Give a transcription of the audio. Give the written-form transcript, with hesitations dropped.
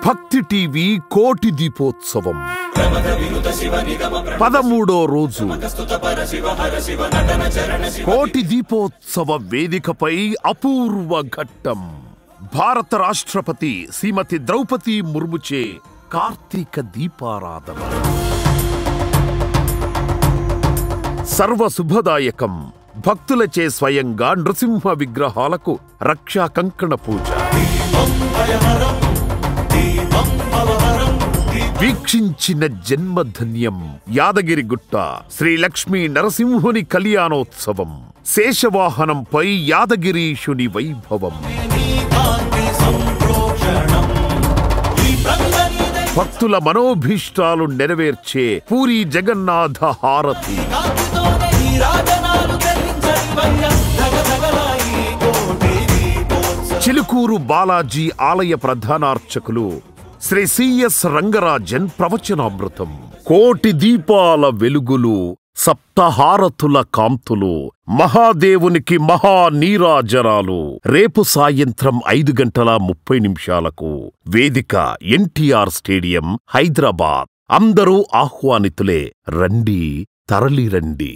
భక్తి టీవీ కోటి దీపోత్సవం 13వ రోజు కోటి దీపోత్సవ వేదికపై అపూర్వ ఘట్టం. భారత రాష్ట్రపతి శ్రీమతి ద్రౌపది ముర్ముచే కార్తీక దీపారాధన. సర్వ శుభదాయకం. భక్తులచే స్వయంగా నృసింహ విగ్రహాలకు రక్షా కంకణ పూజ. వీక్షించిన జన్మధన్యం. యాదగిరిగుట్ట శ్రీ లక్ష్మీ నరసింహుని కళ్యాణోత్సవం. శేషవాహనంపై యాదగిరీశుని వైభవం. భక్తుల మనోభీష్టాలు నెరవేర్చే పూరీ జగన్నాథ హారతి. చిలుకూరు బాలాజీ ఆలయ ప్రధానార్చకులు శ్రీ సిఎస్ రంగరాజన్ ప్రవచనామృతం. కోటి దీపాల వెలుగులు, సప్తహారతుల కాంతులు, మహాదేవునికి మహానీరాజనాలు. రేపు సాయంత్రం 5:30 వేదిక ఎన్టీఆర్ స్టేడియం, హైదరాబాద్. అందరూ ఆహ్వానితులే. రండి, తరలిరండి.